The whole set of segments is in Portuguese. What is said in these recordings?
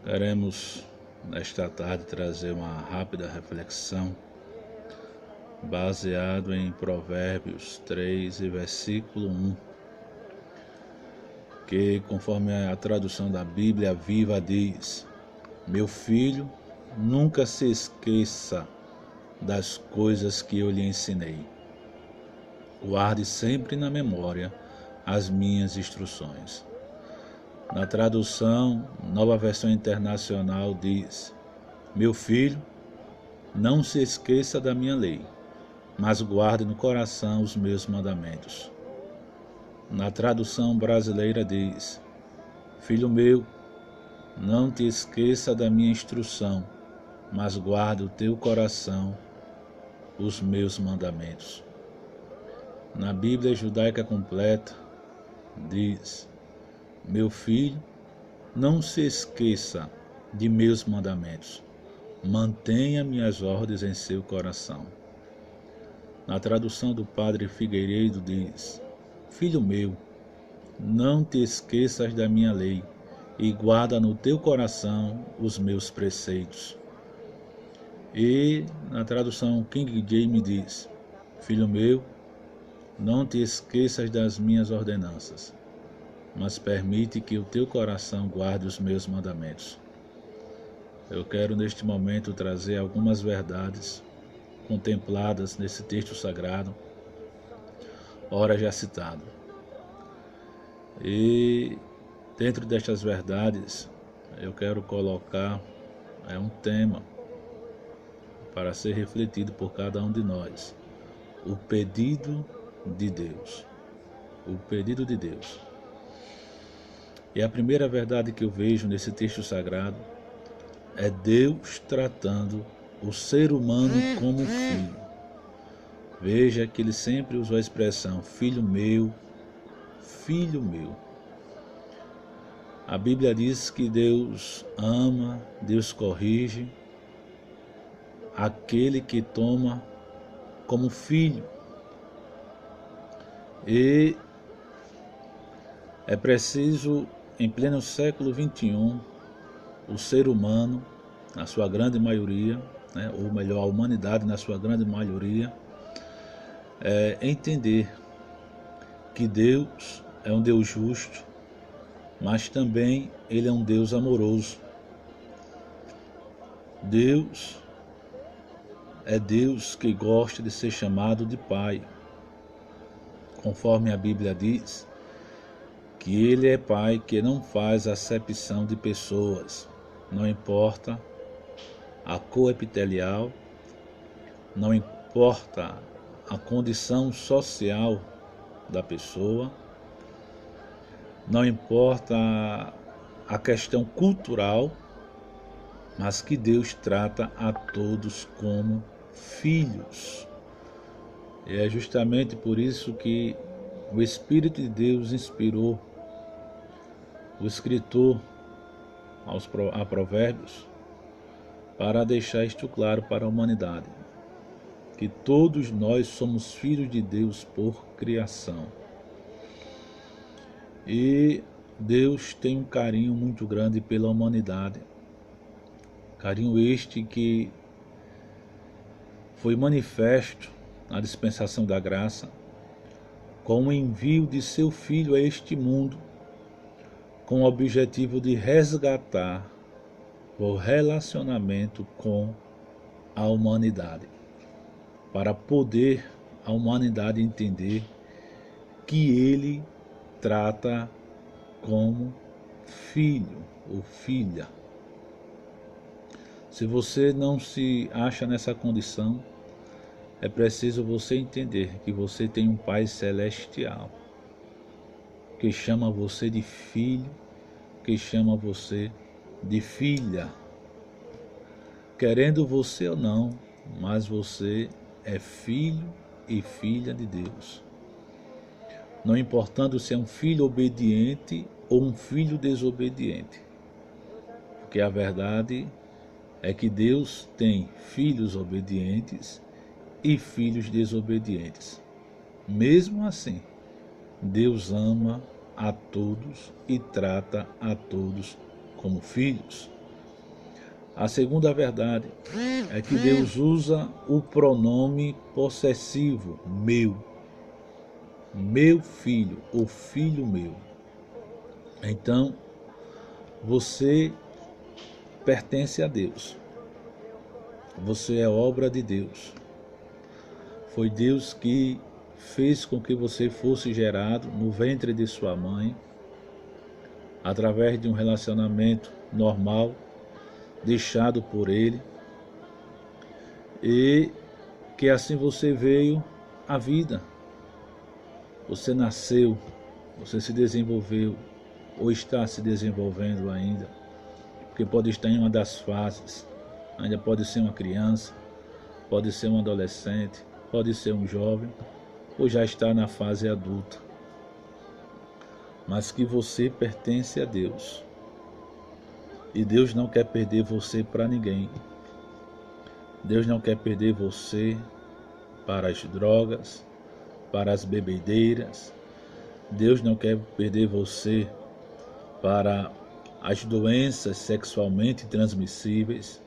Queremos, nesta tarde, trazer uma rápida reflexão baseado em Provérbios 3 e versículo 1, que, conforme a tradução da Bíblia Viva, diz: Meu filho, nunca se esqueça das coisas que eu lhe ensinei. Guarde sempre na memória as minhas instruções. Na tradução, Nova Versão Internacional diz: Meu filho, não se esqueça da minha lei, mas guarde no coração os meus mandamentos. Na tradução brasileira diz: Filho meu, não te esqueça da minha instrução, mas guarde o teu coração os meus mandamentos. Na Bíblia Judaica Completa diz: Meu filho, não se esqueça de meus mandamentos, mantenha minhas ordens em seu coração. Na tradução do Padre Figueiredo diz: Filho meu, não te esqueças da minha lei e guarda no teu coração os meus preceitos. E na tradução King James diz: Filho meu, não te esqueças das minhas ordenanças, mas permite que o teu coração guarde os meus mandamentos. Eu quero neste momento trazer algumas verdades contempladas nesse texto sagrado, ora já citado. E dentro destas verdades eu quero colocar um tema para ser refletido por cada um de nós: o pedido de Deus. O pedido de Deus. E a primeira verdade que eu vejo nesse texto sagrado é Deus tratando o ser humano como filho. Veja que ele sempre usou a expressão filho meu, filho meu. A Bíblia diz que Deus ama, Deus corrige aquele que toma como filho. E é preciso, em pleno século XXI, o ser humano, na sua grande maioria, ou melhor, a humanidade na sua grande maioria, entender que Deus é um Deus justo, mas também Ele é um Deus amoroso. Deus é Deus que gosta de ser chamado de Pai, conforme a Bíblia diz, que Ele é Pai que não faz acepção de pessoas, não importa a cor epitelial, não importa a condição social da pessoa, não importa a questão cultural, mas que Deus trata a todos como filhos. E é justamente por isso que o Espírito de Deus inspirou o escritor a Provérbios para deixar isto claro para a humanidade, que todos nós somos filhos de Deus por criação. E Deus tem um carinho muito grande pela humanidade, carinho este que foi manifesto na dispensação da graça, com o envio de seu Filho a este mundo, com o objetivo de resgatar o relacionamento com a humanidade, para poder a humanidade entender que Ele trata como filho ou filha. Se você não se acha nessa condição, é preciso você entender que você tem um Pai celestial, que chama você de filho, que chama você de filha. Querendo você ou não, mas você é filho e filha de Deus. Não importando se é um filho obediente ou um filho desobediente. Porque a verdade é que Deus tem filhos obedientes e filhos desobedientes. Mesmo assim, Deus ama a todos e trata a todos como filhos. A segunda verdade é que Deus usa o pronome possessivo, meu. Meu filho, ou filho meu. Então, você pertence a Deus. Você é obra de Deus. Foi Deus que fez com que você fosse gerado no ventre de sua mãe, através de um relacionamento normal, deixado por Ele, e que assim você veio à vida. Você nasceu, você se desenvolveu, ou está se desenvolvendo ainda, porque pode estar em uma das fases, ainda pode ser uma criança, pode ser um adolescente, pode ser um jovem, ou já está na fase adulta, mas que você pertence a Deus, e Deus não quer perder você para ninguém. Deus não quer perder você para as drogas, para as bebedeiras. Deus não quer perder você para as doenças sexualmente transmissíveis.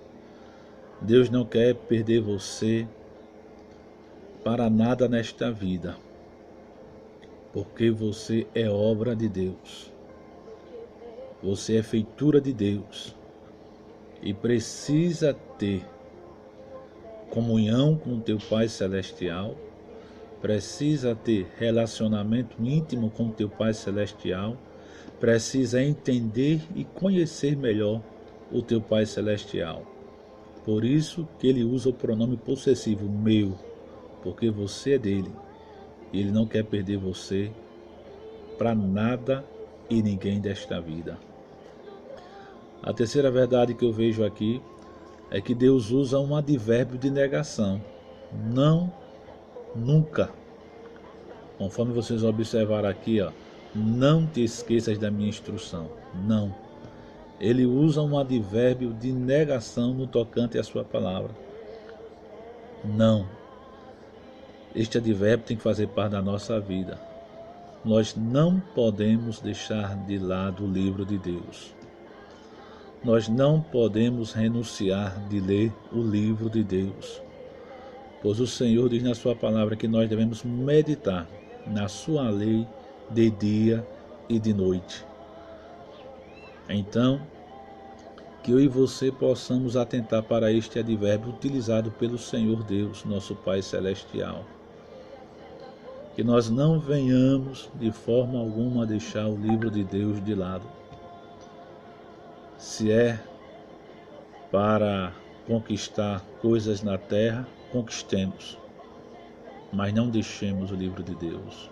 Deus não quer perder você para nada nesta vida, porque você é obra de Deus. Você é feitura de Deus e precisa ter comunhão com o teu Pai Celestial, precisa ter relacionamento íntimo com o teu Pai Celestial, precisa entender e conhecer melhor o teu Pai Celestial. Por isso que ele usa o pronome possessivo, meu, porque você é dele. E ele não quer perder você para nada e ninguém desta vida. A terceira verdade que eu vejo aqui é que Deus usa um advérbio de negação. Não, nunca. Conforme vocês observaram aqui, não te esqueças da minha instrução. Não. Ele usa um advérbio de negação no tocante à sua palavra. Não. Este advérbio tem que fazer parte da nossa vida. Nós não podemos deixar de lado o livro de Deus. Nós não podemos renunciar de ler o livro de Deus, pois o Senhor diz na sua palavra que nós devemos meditar na sua lei de dia e de noite. Então, que eu e você possamos atentar para este advérbio utilizado pelo Senhor Deus, nosso Pai Celestial. Que nós não venhamos de forma alguma deixar o livro de Deus de lado. Se é para conquistar coisas na terra, conquistemos, mas não deixemos o livro de Deus.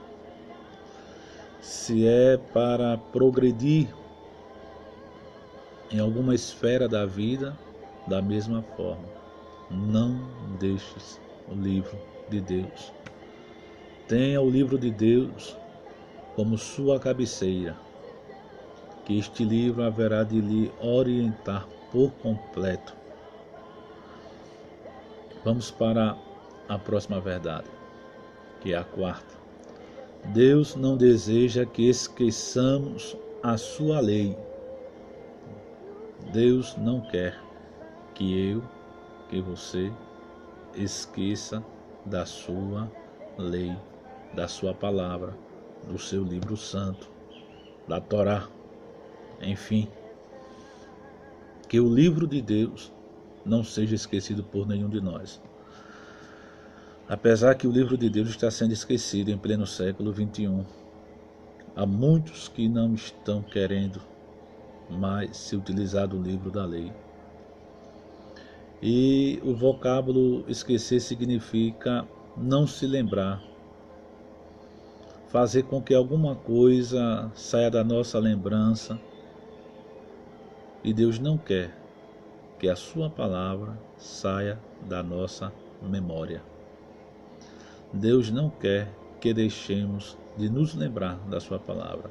Se é para progredir em alguma esfera da vida, da mesma forma, não deixes o livro de Deus. Tenha o livro de Deus como sua cabeceira, que este livro haverá de lhe orientar por completo. Vamos para a próxima verdade, que é a quarta. Deus não deseja que esqueçamos a sua lei. Deus não quer que você esqueça da sua lei, da sua palavra, do seu livro santo, da Torá. Enfim, que o livro de Deus não seja esquecido por nenhum de nós. Apesar que o livro de Deus está sendo esquecido em pleno século XXI, há muitos que não estão querendo mais se utilizar do livro da lei. E o vocábulo esquecer significa não se lembrar, fazer com que alguma coisa saia da nossa lembrança. E Deus não quer que a sua palavra saia da nossa memória. Deus não quer que deixemos de nos lembrar da sua palavra.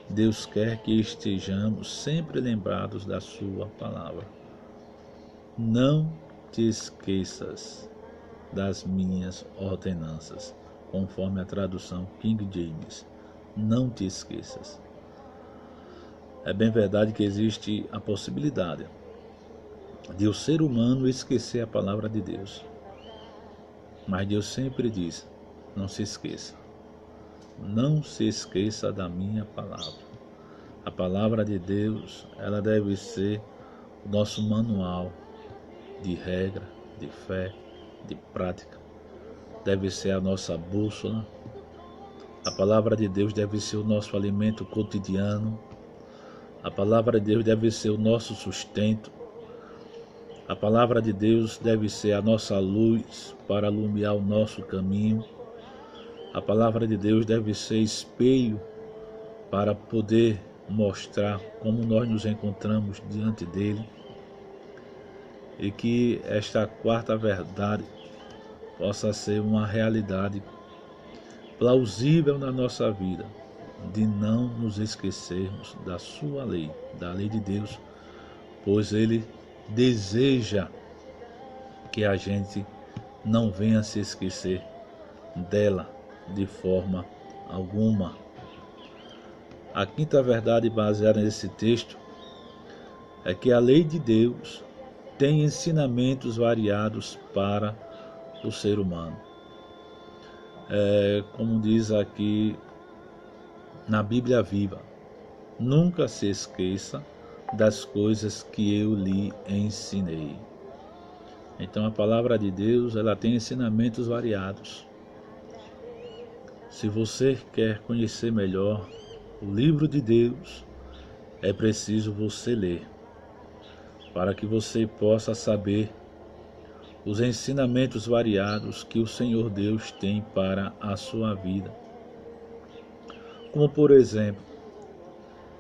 Deus quer que estejamos sempre lembrados da sua palavra. Não te esqueças das minhas ordenanças, conforme a tradução King James. Não te esqueças. É bem verdade que existe a possibilidade de o ser humano esquecer a palavra de Deus. Mas Deus sempre diz: não se esqueça. Não se esqueça da minha palavra. A palavra de Deus, ela deve ser o nosso manual de regra, de fé, de prática. Deve ser a nossa bússola. A palavra de Deus deve ser o nosso alimento cotidiano. A palavra de Deus deve ser o nosso sustento. A palavra de Deus deve ser a nossa luz para alumiar o nosso caminho. A palavra de Deus deve ser espelho para poder mostrar como nós nos encontramos diante dele. E que esta quarta verdade possa ser uma realidade plausível na nossa vida, de não nos esquecermos da sua lei, da lei de Deus, pois ele deseja que a gente não venha se esquecer dela de forma alguma. A quinta verdade baseada nesse texto é que a lei de Deus tem ensinamentos variados para o ser humano. Como diz aqui na Bíblia Viva, nunca se esqueça das coisas que eu lhe ensinei. Então a palavra de Deus, ela tem ensinamentos variados. Se você quer conhecer melhor o livro de Deus, é preciso você ler, para que você possa saber os ensinamentos variados que o Senhor Deus tem para a sua vida. Como por exemplo,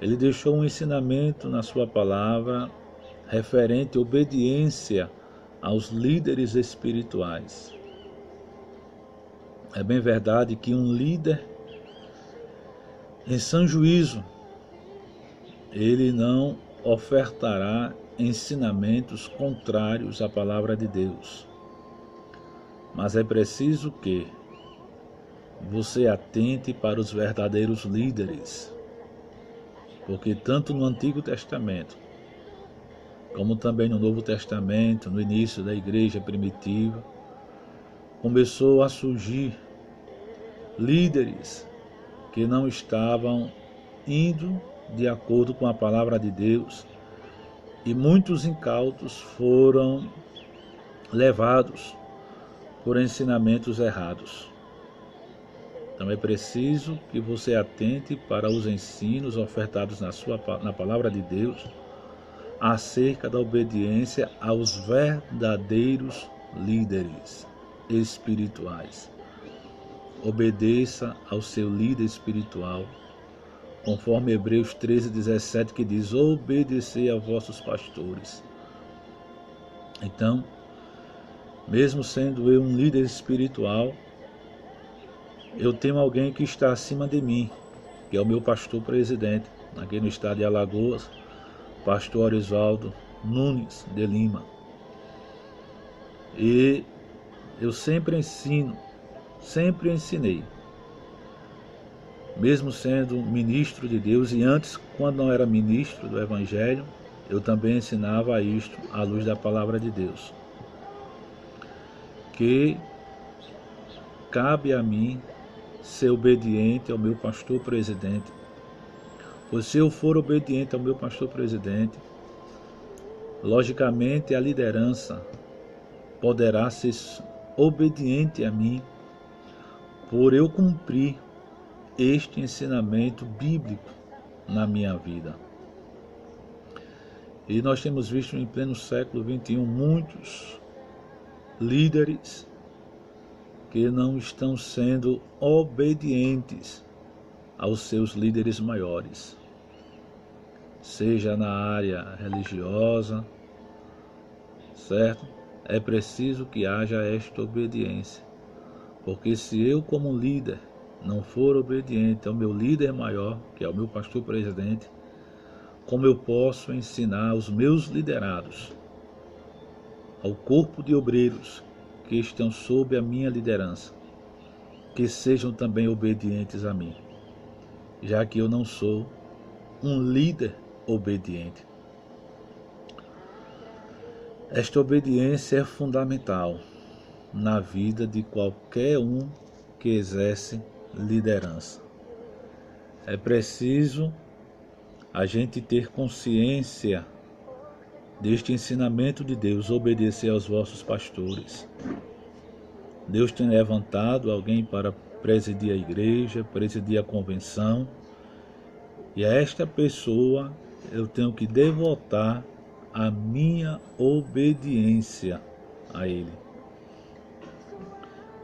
ele deixou um ensinamento na sua palavra referente à obediência aos líderes espirituais. É bem verdade que um líder em sã juízo, ele não ofertará ensinamentos contrários à palavra de Deus. Mas é preciso que você atente para os verdadeiros líderes, porque tanto no Antigo Testamento, como também no Novo Testamento, no início da igreja primitiva, começou a surgir líderes que não estavam indo de acordo com a palavra de Deus, e muitos incautos foram levados por ensinamentos errados. Então é preciso que você atente para os ensinos ofertados na palavra de Deus acerca da obediência aos verdadeiros líderes espirituais. Obedeça ao seu líder espiritual, conforme Hebreus 13:17, que diz: obedecei a vossos pastores. Então, mesmo sendo eu um líder espiritual, eu tenho alguém que está acima de mim, que é o meu pastor presidente, aqui no estado de Alagoas, pastor Orisvaldo Nunes de Lima. E eu sempre ensino, sempre ensinei, mesmo sendo ministro de Deus, e antes, quando não era ministro do Evangelho, eu também ensinava isto à luz da palavra de Deus, que cabe a mim ser obediente ao meu pastor presidente, pois se eu for obediente ao meu pastor presidente, logicamente a liderança poderá ser obediente a mim por eu cumprir este ensinamento bíblico na minha vida. E nós temos visto em pleno século XXI muitos líderes que não estão sendo obedientes aos seus líderes maiores, seja na área religiosa, certo? É preciso que haja esta obediência, porque se eu como líder não for obediente ao meu líder maior, que é o meu pastor presidente, como eu posso ensinar os meus liderados, ao corpo de obreiros que estão sob a minha liderança, que sejam também obedientes a mim, já que eu não sou um líder obediente. Esta obediência é fundamental na vida de qualquer um que exerce liderança. É preciso a gente ter consciência deste ensinamento de Deus, obedecer aos vossos pastores. Deus tem levantado alguém para presidir a igreja, presidir a convenção, e a esta pessoa eu tenho que devotar a minha obediência a ele.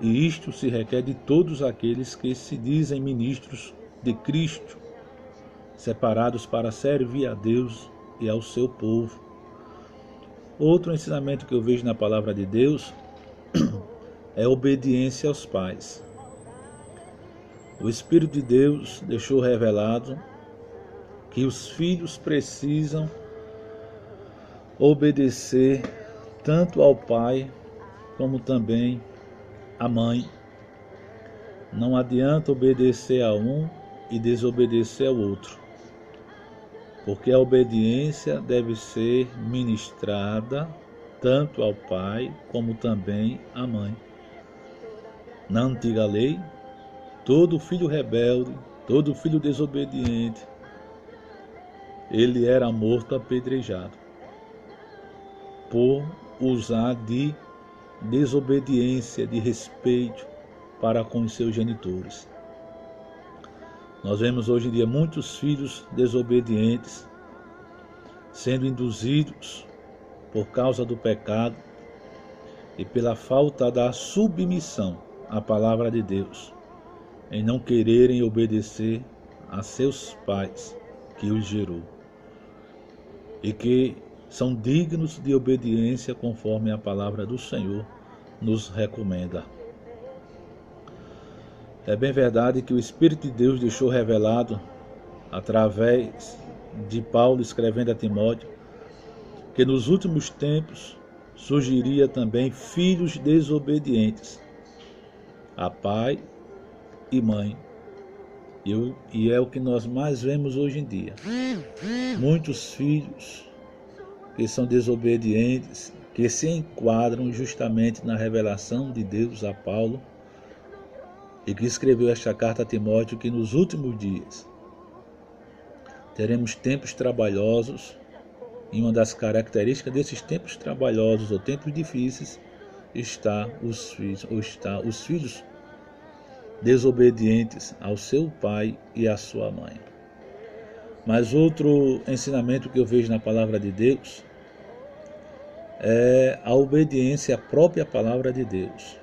E isto se requer de todos aqueles que se dizem ministros de Cristo, separados para servir a Deus e ao seu povo. Outro ensinamento que eu vejo na palavra de Deus é a obediência aos pais. O Espírito de Deus deixou revelado que os filhos precisam obedecer tanto ao pai como também à mãe. Não adianta obedecer a um e desobedecer ao outro, porque a obediência deve ser ministrada tanto ao pai como também à mãe. Na antiga lei, todo filho rebelde, todo filho desobediente, ele era morto apedrejado por usar de desobediência, de respeito para com os seus genitores. Nós vemos hoje em dia muitos filhos desobedientes sendo induzidos por causa do pecado e pela falta da submissão à palavra de Deus, em não quererem obedecer a seus pais que os gerou e que são dignos de obediência conforme a palavra do Senhor nos recomenda. É bem verdade que o Espírito de Deus deixou revelado através de Paulo escrevendo a Timóteo que nos últimos tempos surgiria também filhos desobedientes a pai e mãe. E é o que nós mais vemos hoje em dia. Muitos filhos que são desobedientes, que se enquadram justamente na revelação de Deus a Paulo, e que escreveu esta carta a Timóteo, que nos últimos dias teremos tempos trabalhosos, e uma das características desses tempos trabalhosos ou tempos difíceis está os filhos desobedientes ao seu pai e à sua mãe. Mas outro ensinamento que eu vejo na palavra de Deus é a obediência à própria palavra de Deus.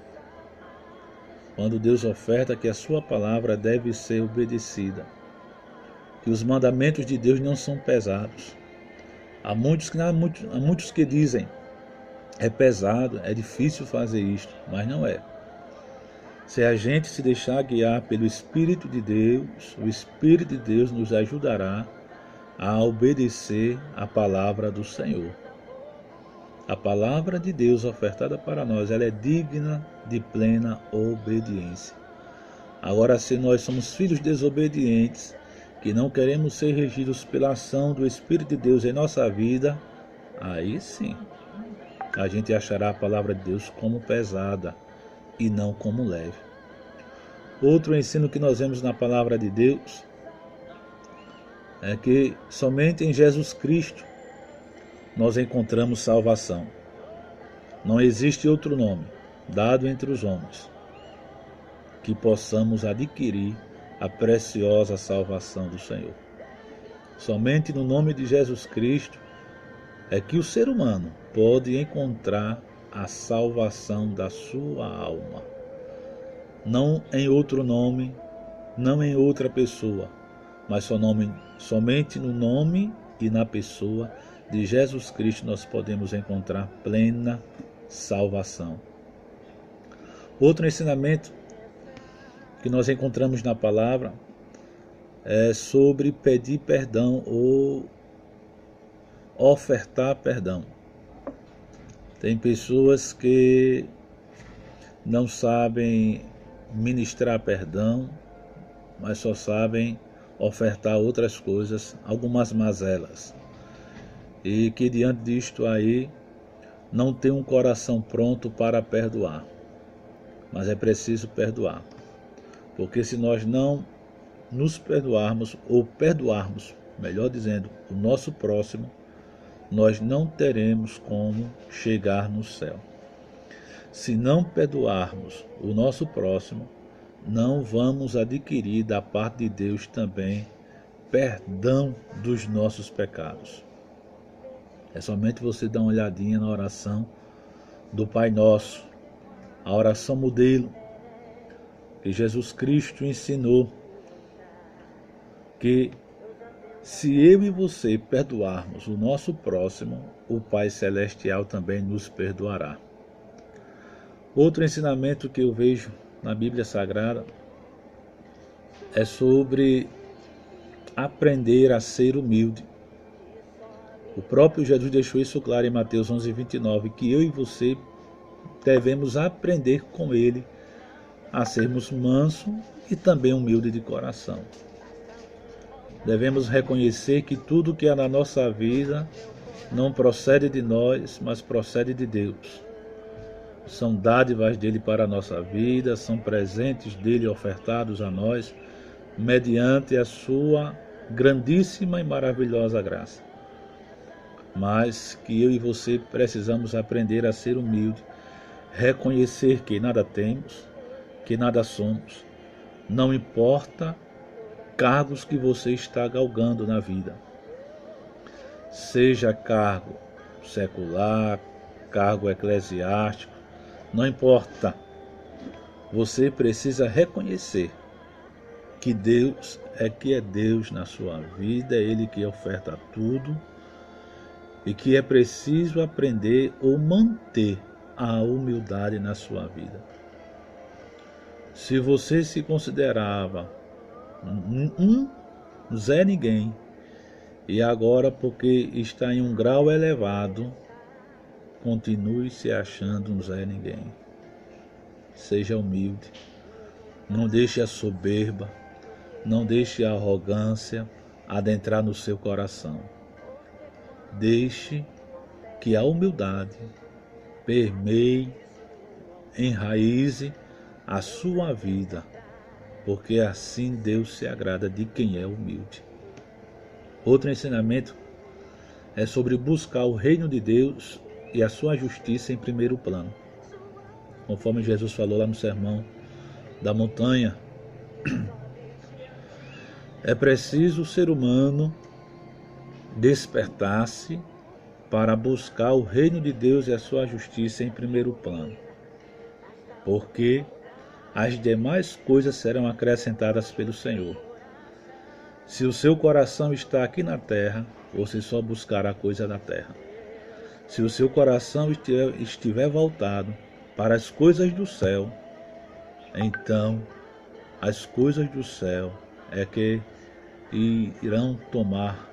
Quando Deus oferta que a sua palavra deve ser obedecida, que os mandamentos de Deus não são pesados. Há muitos que dizem, é pesado, é difícil fazer isto, mas não é. Se a gente se deixar guiar pelo Espírito de Deus, o Espírito de Deus nos ajudará a obedecer a palavra do Senhor. A palavra de Deus ofertada para nós, ela é digna de plena obediência. Agora, se nós somos filhos desobedientes, que não queremos ser regidos pela ação do Espírito de Deus em nossa vida, aí sim, a gente achará a palavra de Deus como pesada e não como leve. Outro ensino que nós vemos na palavra de Deus é que somente em Jesus Cristo nós encontramos salvação. Não existe outro nome dado entre os homens que possamos adquirir a preciosa salvação do Senhor. Somente no nome de Jesus Cristo é que o ser humano pode encontrar a salvação da sua alma. Não em outro nome, não em outra pessoa, mas somente no nome e na pessoa de Jesus Cristo nós podemos encontrar plena salvação. Outro ensinamento que nós encontramos na palavra é sobre pedir perdão ou ofertar perdão. Tem pessoas que não sabem ministrar perdão, mas só sabem ofertar outras coisas, algumas mazelas. E que diante disto aí, não tem um coração pronto para perdoar, mas é preciso perdoar. Porque se nós não nos perdoarmos, ou perdoarmos, melhor dizendo, o nosso próximo, nós não teremos como chegar no céu. Se não perdoarmos o nosso próximo, não vamos adquirir da parte de Deus também perdão dos nossos pecados. É somente você dar uma olhadinha na oração do Pai Nosso, a oração modelo que Jesus Cristo ensinou, que se eu e você perdoarmos o nosso próximo, o Pai Celestial também nos perdoará. Outro ensinamento que eu vejo na Bíblia Sagrada é sobre aprender a ser humilde. O próprio Jesus deixou isso claro em Mateus 11:29, que eu e você devemos aprender com ele a sermos mansos e também humildes de coração. Devemos reconhecer que tudo que há na nossa vida não procede de nós, mas procede de Deus. São dádivas dele para a nossa vida, são presentes dele ofertados a nós, mediante a sua grandíssima e maravilhosa graça. Mas que eu e você precisamos aprender a ser humilde, reconhecer que nada temos, que nada somos, não importa cargos que você está galgando na vida. Seja cargo secular, cargo eclesiástico, não importa. Você precisa reconhecer que Deus é Deus na sua vida, é Ele que oferta tudo e que é preciso aprender ou manter a humildade na sua vida. Se você se considerava um Zé Ninguém e agora, porque está em um grau elevado, continue se achando um Zé Ninguém. Seja humilde, não deixe a soberba, não deixe a arrogância adentrar no seu coração. Deixe que a humildade permeie, enraize a sua vida, porque assim Deus se agrada de quem é humilde. Outro ensinamento é sobre buscar o reino de Deus e a sua justiça em primeiro plano. Conforme Jesus falou lá no Sermão da Montanha, é preciso o ser humano despertar-se para buscar o reino de Deus e a sua justiça em primeiro plano, porque as demais coisas serão acrescentadas pelo Senhor. Se o seu coração está aqui na terra, você só buscará a coisa da terra. Se o seu coração estiver voltado para as coisas do céu, então as coisas do céu é que irão tomar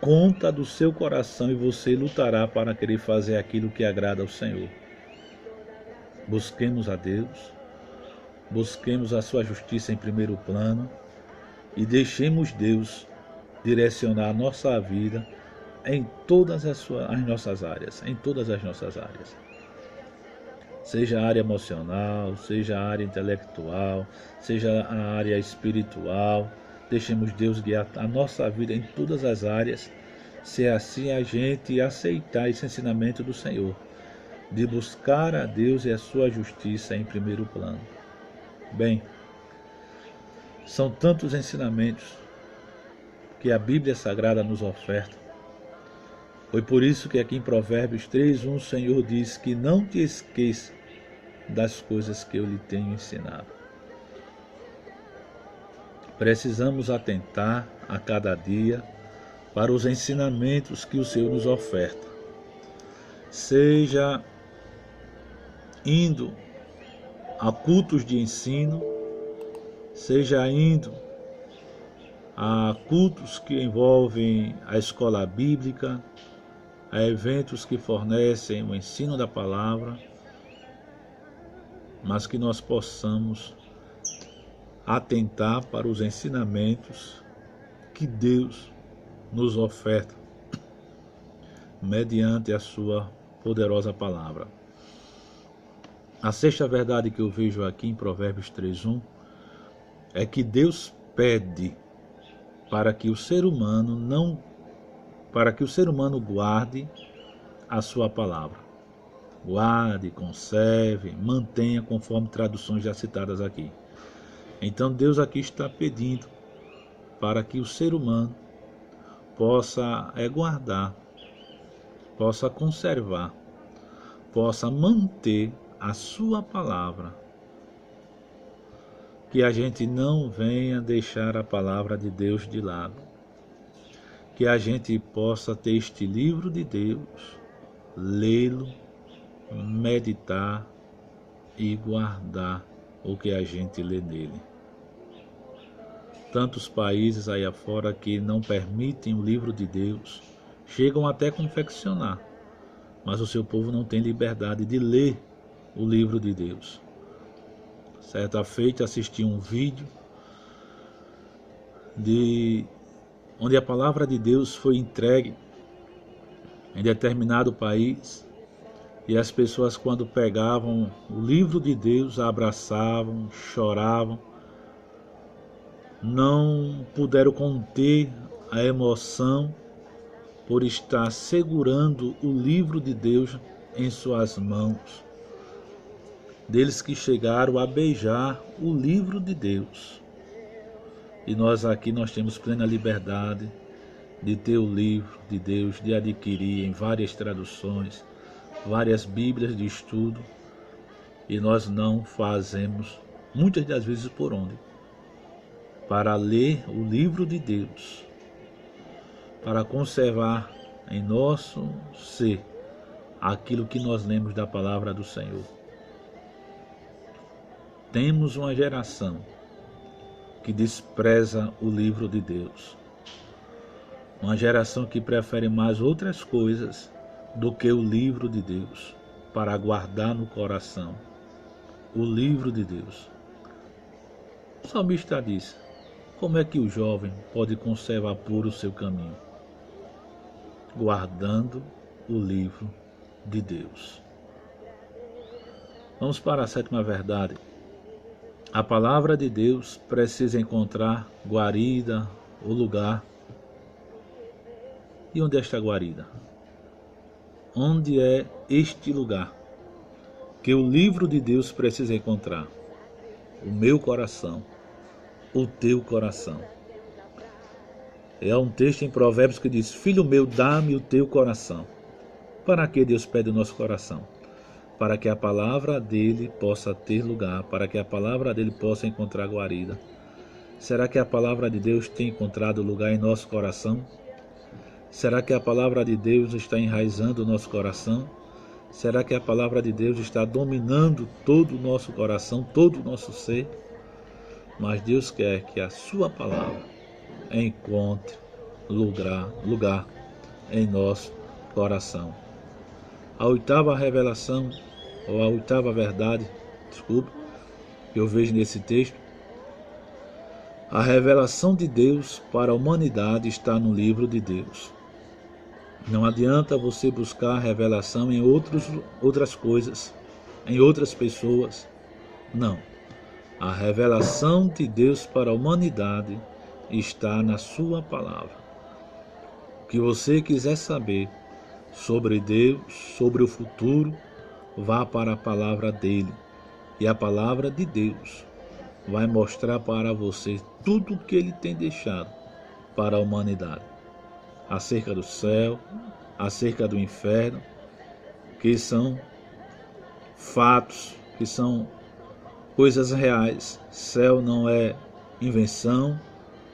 conta do seu coração e você lutará para querer fazer aquilo que agrada ao Senhor. Busquemos a Deus, busquemos a sua justiça em primeiro plano e deixemos Deus direcionar a nossa vida em todas as nossas áreas, Seja a área emocional, seja a área intelectual, seja a área espiritual. Deixemos Deus guiar a nossa vida em todas as áreas, se assim a gente aceitar esse ensinamento do Senhor, de buscar a Deus e a sua justiça em primeiro plano. Bem, são tantos ensinamentos que a Bíblia Sagrada nos oferta. Foi por isso que aqui em Provérbios 3:1 o Senhor diz que não te esqueça das coisas que eu lhe tenho ensinado. Precisamos atentar a cada dia para os ensinamentos que o Senhor nos oferta. Seja indo a cultos de ensino, seja indo a cultos que envolvem a escola bíblica, a eventos que fornecem o ensino da palavra, mas que nós possamos atentar para os ensinamentos que Deus nos oferta mediante a sua poderosa palavra. A sexta verdade que eu vejo aqui em Provérbios 3:1 é que Deus pede para que o ser humano guarde a sua palavra. Guarde, conserve, mantenha, conforme traduções já citadas aqui. Então Deus aqui está pedindo para que o ser humano possa guardar, possa conservar, possa manter a sua palavra. Que a gente não venha deixar a palavra de Deus de lado. Que a gente possa ter este livro de Deus, lê-lo, meditar e guardar o que a gente lê nele. Tantos países aí afora que não permitem o livro de Deus, chegam até a confeccionar, mas o seu povo não tem liberdade de ler o livro de Deus. Certa feita assisti um vídeo onde a palavra de Deus foi entregue em determinado país e as pessoas, quando pegavam o livro de Deus, abraçavam, choravam, não puderam conter a emoção por estar segurando o livro de Deus em suas mãos. Deles que chegaram a beijar o livro de Deus. E nós aqui temos plena liberdade de ter o livro de Deus, de adquirir em várias traduções, várias bíblias de estudo, e nós não fazemos, muitas das vezes por onde? Para ler o livro de Deus, para conservar em nosso ser aquilo que nós lemos da palavra do Senhor. Temos uma geração que despreza o livro de Deus. Uma geração que prefere mais outras coisas do que o livro de Deus, para guardar no coração o livro de Deus. O salmista diz: como é que o jovem pode conservar puro o seu caminho? Guardando o livro de Deus. Vamos para a sétima verdade. A palavra de Deus precisa encontrar guarida, o lugar. E onde é esta guarida? Onde é este lugar que o livro de Deus precisa encontrar? O meu coração, o teu coração. É um texto em Provérbios que diz: filho meu, dá-me o teu coração. Para que Deus pede o nosso coração? Para que a palavra dele possa ter lugar, para que a palavra dele possa encontrar guarida. Será que a palavra de Deus tem encontrado lugar em nosso coração? Será que a palavra de Deus está enraizando o nosso coração? Será que a palavra de Deus está dominando todo o nosso coração, todo o nosso ser? Mas Deus quer que a sua palavra encontre lugar em nosso coração. A oitava revelação, ou a oitava verdade, que eu vejo nesse texto, a revelação de Deus para a humanidade está no livro de Deus. Não adianta você buscar revelação em outras coisas, em outras pessoas. Não. A revelação de Deus para a humanidade está na sua palavra. O que você quiser saber sobre Deus, sobre o futuro, vá para a palavra dele. E a palavra de Deus vai mostrar para você tudo o que ele tem deixado para a humanidade. Acerca do céu, acerca do inferno, que são fatos, que são coisas reais. Céu não é invenção,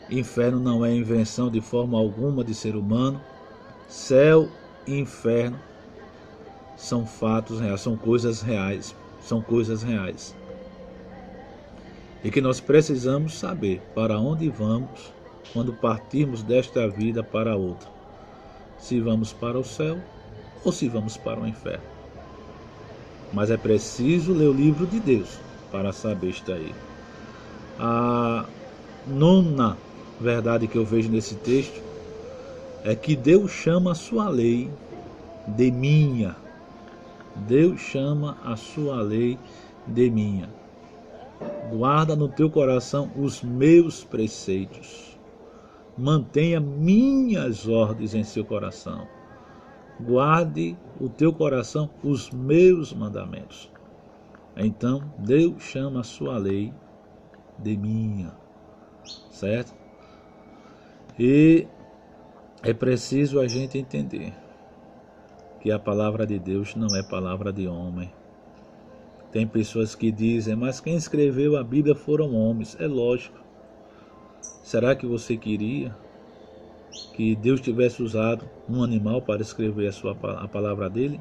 inferno não é invenção de forma alguma de ser humano. Céu e inferno são fatos reais, são coisas reais, E que nós precisamos saber para onde vamos quando partirmos desta vida para outra. Se vamos para o céu ou se vamos para o inferno. Mas é preciso ler o livro de Deus para saber isto aí. A nona verdade que eu vejo nesse texto é que Deus chama a sua lei de minha. Deus chama a sua lei de minha. Guarda no teu coração os meus preceitos. Mantenha minhas ordens em seu coração. Guarde o teu coração os meus mandamentos. Então, Deus chama a sua lei de minha. Certo? E é preciso a gente entender que a palavra de Deus não é palavra de homem. Tem pessoas que dizem, mas quem escreveu a Bíblia foram homens. É lógico. Será que você queria que Deus tivesse usado um animal para escrever a palavra dele?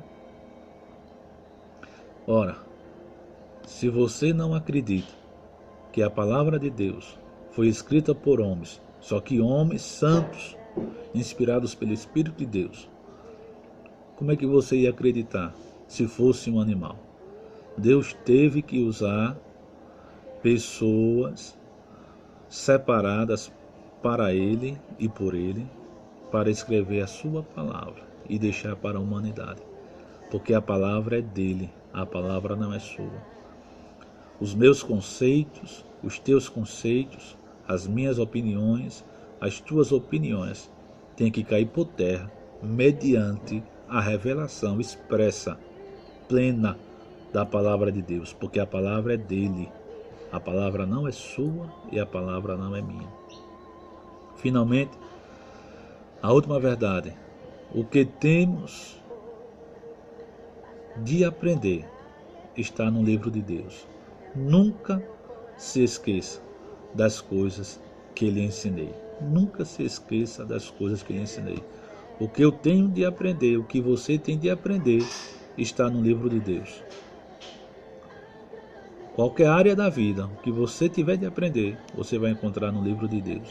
Ora, se você não acredita que a palavra de Deus foi escrita por homens, só que homens santos, inspirados pelo Espírito de Deus, como é que você ia acreditar se fosse um animal? Deus teve que usar pessoas separadas para Ele e por Ele, para escrever a sua palavra e deixar para a humanidade. Porque a palavra é dele, a palavra não é sua. Os meus conceitos, os teus conceitos, as minhas opiniões, as tuas opiniões, têm que cair por terra, mediante a revelação expressa, plena da palavra de Deus, porque a palavra é dele, a palavra não é sua e a palavra não é minha. Finalmente, a última verdade, o que temos de aprender está no livro de Deus. Nunca se esqueça das coisas que lhe ensinei. Nunca se esqueça das coisas que lhe ensinei. O que eu tenho de aprender, o que você tem de aprender, está no livro de Deus. Qualquer área da vida, o que você tiver de aprender, você vai encontrar no livro de Deus.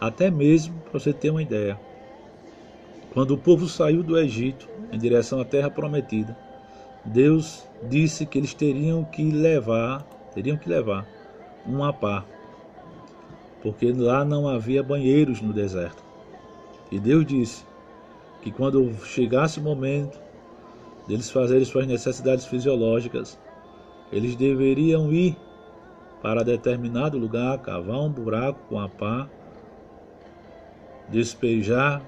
Até mesmo, para você ter uma ideia, quando o povo saiu do Egito em direção à terra prometida, Deus disse que eles teriam que levar uma pá, porque lá não havia banheiros no deserto. E Deus disse que quando chegasse o momento deles fazerem suas necessidades fisiológicas, eles deveriam ir para determinado lugar, cavar um buraco com a pá, despejar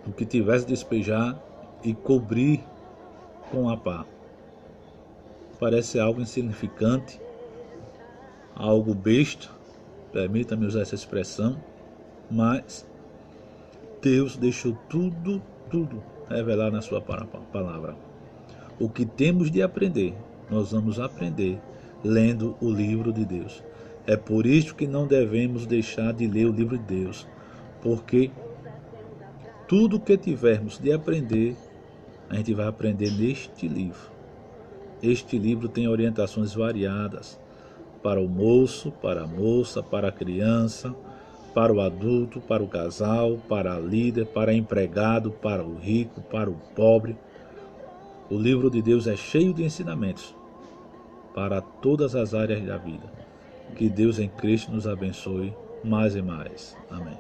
o que tivesse de despejar e cobrir com a pá. Parece algo insignificante, algo besta, permita-me usar essa expressão, mas Deus deixou tudo revelar na sua palavra. O que temos de aprender, nós vamos aprender lendo o livro de Deus. É por isso que não devemos deixar de ler o livro de Deus, porque tudo que tivermos de aprender, a gente vai aprender neste livro. Este livro tem orientações variadas para o moço, para a moça, para a criança, para o adulto, para o casal, para a líder, para o empregado, para o rico, para o pobre. O livro de Deus é cheio de ensinamentos para todas as áreas da vida. Que Deus em Cristo nos abençoe mais e mais. Amém.